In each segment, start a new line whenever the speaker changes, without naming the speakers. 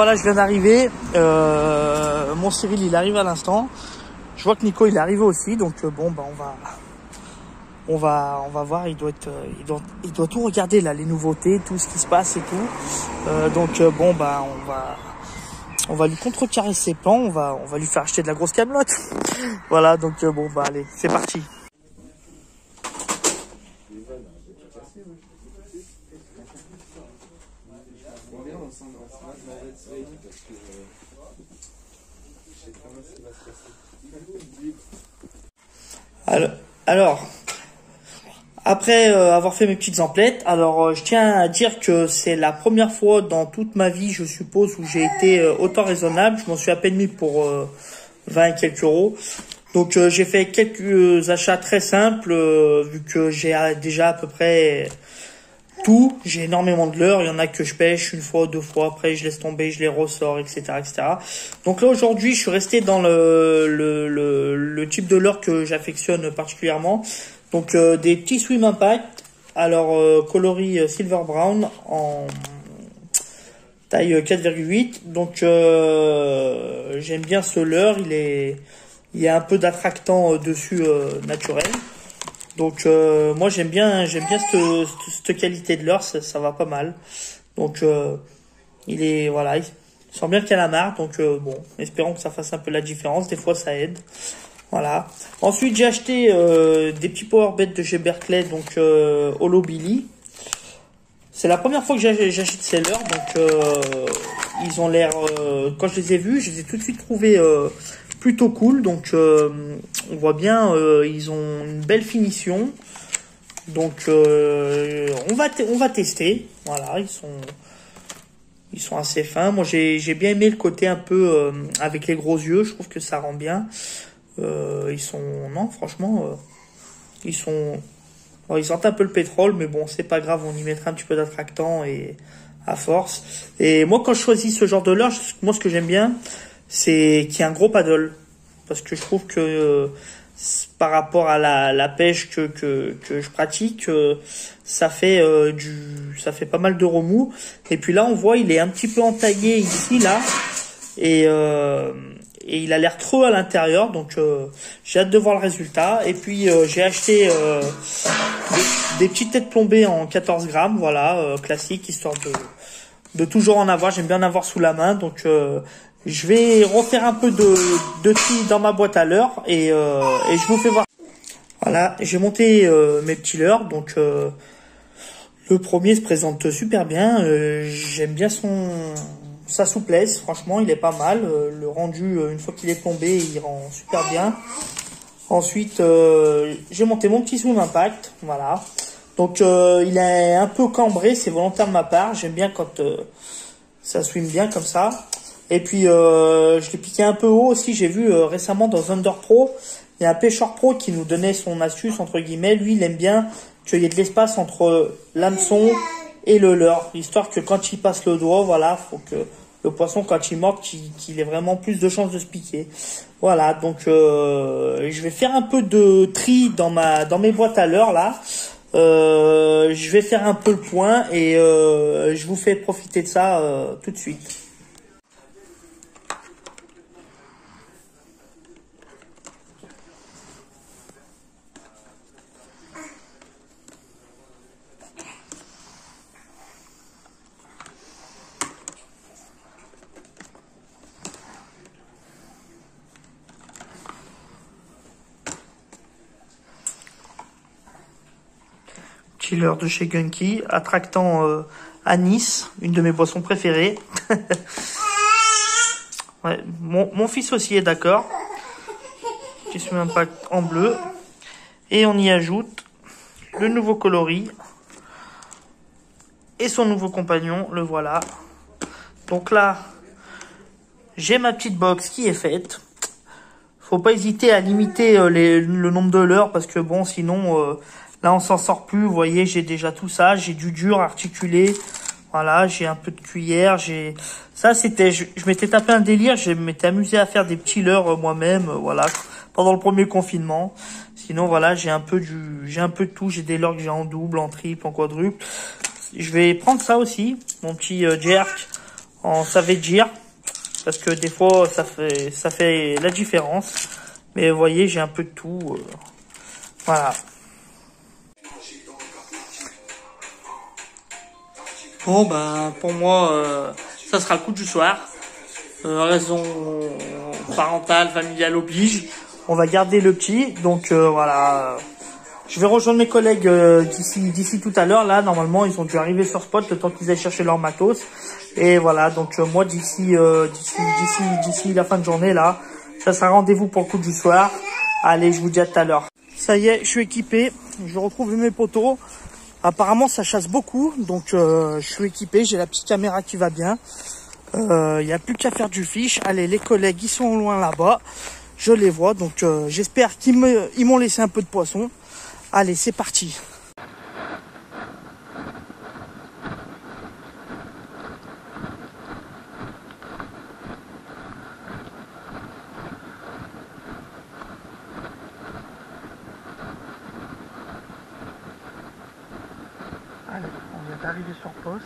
Voilà, je viens d'arriver. Mon Cyril, il arrive à l'instant. Je vois que Nico, il est arrivé aussi. Donc bon, bah on va voir. Il doit tout regarder là, les nouveautés, tout ce qui se passe et tout. Donc bon, bah on va lui contrecarrer ses plans. On va lui faire acheter de la grosse camelote. Voilà, donc bon, bah allez, c'est parti. Alors, après avoir fait mes petites emplettes, alors je tiens à dire que c'est la première fois dans toute ma vie, je suppose, où j'ai été autant raisonnable. Je m'en suis à peine mis pour 20 et quelques euros. Donc j'ai fait quelques achats très simples, vu que j'ai déjà à peu près tout. J'ai énormément de leurres, il y en a que je pêche une fois, deux fois, après je laisse tomber, je les ressors, etc., etc. Donc là aujourd'hui, je suis resté dans le type de leurre que j'affectionne particulièrement. Donc des petits Swim Impact, alors coloris Silver Brown en taille 4,8. Donc j'aime bien ce leurre, il y a un peu d'attractant dessus naturel. Donc moi j'aime bien cette qualité de leurre, ça va pas mal. Donc il sent bien qu'il y a la marque. Donc bon, espérons que ça fasse un peu la différence. Des fois ça aide. Voilà. Ensuite j'ai acheté des petits powerbait de chez Berkeley, donc Holo Billy. C'est la première fois que j'achète ces leurres, donc ils ont l'air, quand je les ai vus, je les ai tout de suite trouvés plutôt cool. Donc on voit bien, ils ont une belle finition. Donc on va tester. Voilà, ils sont assez fins. Moi j'ai bien aimé le côté un peu avec les gros yeux. Je trouve que ça rend bien. Franchement, ils sentent un peu le pétrole, mais bon, c'est pas grave, on y mettra un petit peu d'attractant et à force. Et moi, quand je choisis ce genre de leurre, moi, ce que j'aime bien, c'est qu'il y ait un gros paddle. Parce que je trouve que par rapport à la pêche que je pratique, ça fait pas mal de remous. Et puis là, on voit, il est un petit peu entaillé ici, là. Et il a l'air creux à l'intérieur, donc j'ai hâte de voir le résultat. Et puis j'ai acheté des petites têtes plombées en 14 grammes, voilà, classique, histoire de toujours en avoir. J'aime bien en avoir sous la main, donc je vais refaire un peu de tri dans ma boîte à leurres et je vous fais voir. Voilà, j'ai monté mes petits leurres, donc le premier se présente super bien. J'aime bien sa souplesse, franchement, il est pas mal. Le rendu, une fois qu'il est plombé, il rend super bien. Ensuite, j'ai monté mon petit Swim Impact, voilà. Donc, il est un peu cambré, c'est volontaire de ma part. J'aime bien quand ça swim bien comme ça. Et puis, je l'ai piqué un peu haut aussi. J'ai vu récemment dans Under Pro, il y a un pêcheur pro qui nous donnait son astuce, entre guillemets. Lui, il aime bien qu'il y ait de l'espace entre l'hameçon et le leurre, histoire que quand il passe le doigt, voilà, faut que le poisson, quand il mord, qu'il ait vraiment plus de chances de se piquer. Voilà, donc je vais faire un peu de tri dans mes boîtes à leurres là. Je vais faire un peu le point et je vous fais profiter de ça tout de suite. Chiller de chez Gunky, attractant anis, une de mes boissons préférées. Ouais, mon fils aussi est d'accord. Petit Swim Impact en bleu. Et on y ajoute le nouveau coloris et son nouveau compagnon, le voilà. Donc là, j'ai ma petite box qui est faite. Faut pas hésiter à limiter le nombre de leurres parce que bon, sinon là on s'en sort plus. Vous voyez, j'ai déjà tout ça, j'ai du dur articulé. Voilà, j'ai un peu de cuillère, ça c'était, je m'étais tapé un délire, je m'étais amusé à faire des petits leurres moi-même, voilà, pendant le premier confinement. Sinon voilà, j'ai un peu de tout, j'ai des leurres que j'ai en double, en triple, en quadruple. Je vais prendre ça aussi, mon petit jerk en savait dire. Parce que des fois, ça fait la différence. Mais vous voyez, j'ai un peu de tout. Voilà. Bon, ben, pour moi, ça sera le coup du soir. Raison parentale, familiale oblige. On va garder le petit. Donc, voilà. Je vais rejoindre mes collègues d'ici tout à l'heure. Là, normalement, ils ont dû arriver sur spot le temps qu'ils aillent chercher leur matos. Et voilà, donc moi, d'ici la fin de journée, là, ça sera rendez-vous pour le coup du soir. Allez, je vous dis à tout à l'heure. Ça y est, je suis équipé. Je retrouve mes poteaux. Apparemment, ça chasse beaucoup. Donc, je suis équipé. J'ai la petite caméra qui va bien. Il n'y a plus qu'à faire du fiche. Allez, les collègues, ils sont loin là-bas. Je les vois. Donc, j'espère qu'ils m'ont laissé un peu de poisson. Allez, c'est parti. Allez, on vient d'arriver sur poste.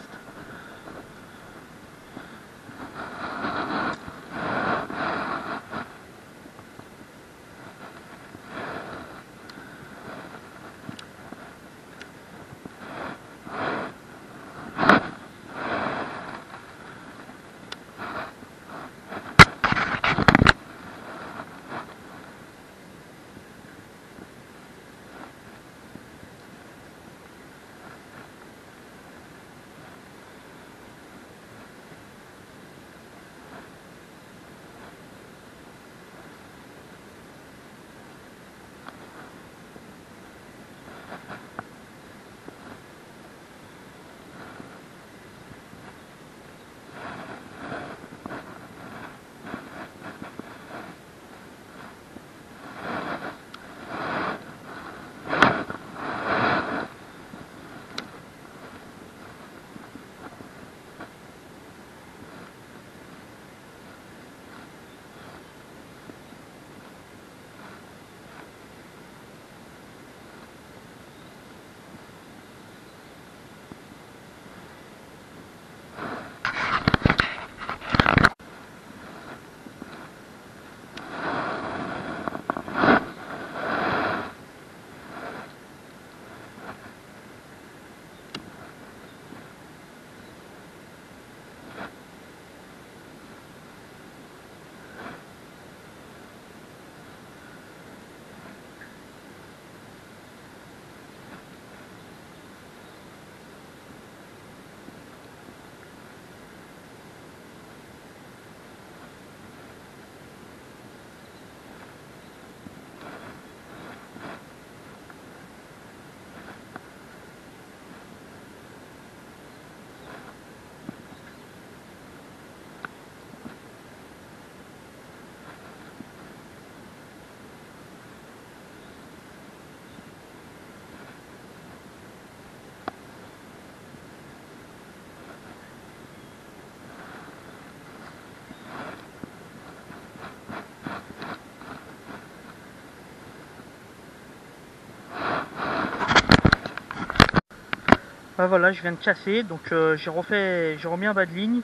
Ben voilà, je viens de chasser, donc j'ai remis un bas de ligne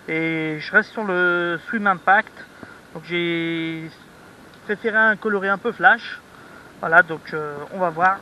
et je reste sur le Swim Impact. Donc j'ai préféré un coloré un peu flash. Voilà, donc on va voir.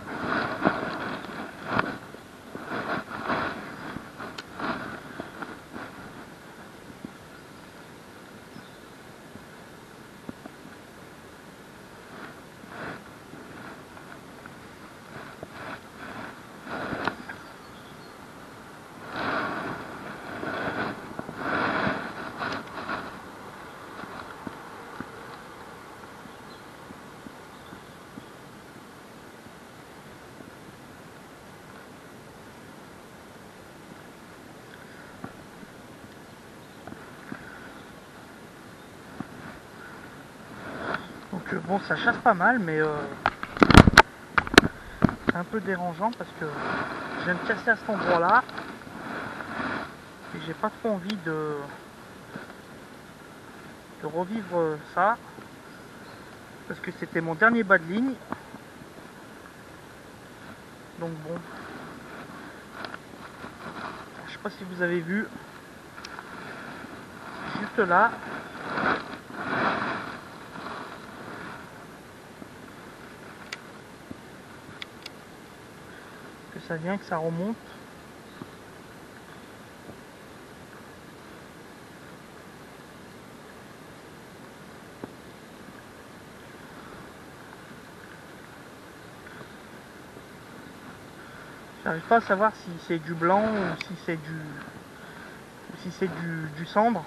Donc bon, ça chasse pas mal, mais c'est un peu dérangeant parce que je viens de chasser à cet endroit là et j'ai pas trop envie de revivre ça parce que c'était mon dernier bas de ligne. Donc bon, je sais pas si vous avez vu, juste là. Que ça vient, que ça remonte. J'arrive pas à savoir si c'est du blanc ou si c'est du cendre.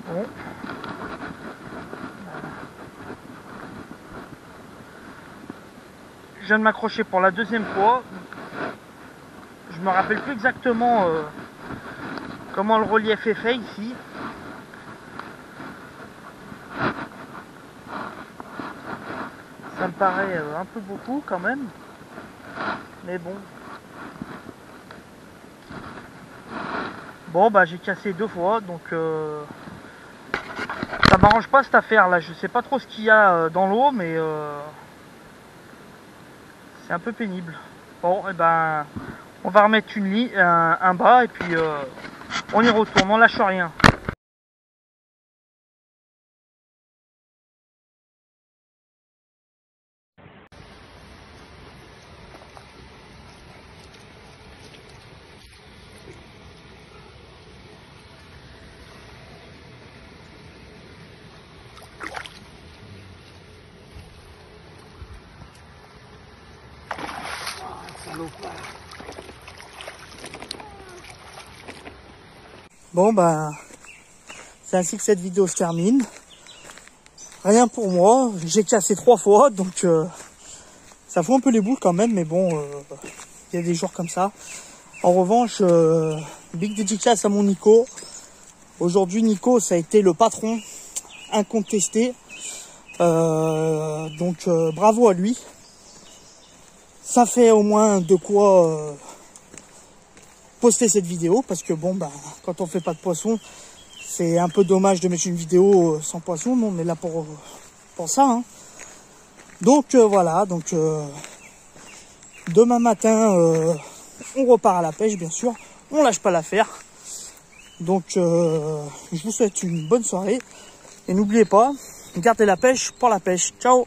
Bon. Je viens de m'accrocher pour la deuxième fois. Je me rappelle plus exactement comment le relief est fait ici. Ça me paraît un peu beaucoup quand même. Mais bon. Bon bah j'ai cassé 2 fois donc ça m'arrange pas cette affaire là. Je sais pas trop ce qu'il y a dans l'eau mais c'est un peu pénible. Bon et ben on va remettre un bas et puis on y retourne, on lâche rien. Bon bah c'est ainsi que cette vidéo se termine. Rien pour moi, j'ai cassé 3 fois donc ça fout un peu les boules quand même, mais bon il y a des jours comme ça. En revanche big dédicace à mon Nico. Aujourd'hui Nico ça a été le patron incontesté, donc bravo à lui. Ça fait au moins de quoi poster cette vidéo, parce que bon bah quand on fait pas de poisson, c'est un peu dommage de mettre une vidéo sans poisson, mais on est là pour ça, hein. Donc voilà, donc demain matin on repart à la pêche bien sûr, on lâche pas l'affaire. Donc je vous souhaite une bonne soirée et n'oubliez pas, gardez la pêche pour la pêche. Ciao.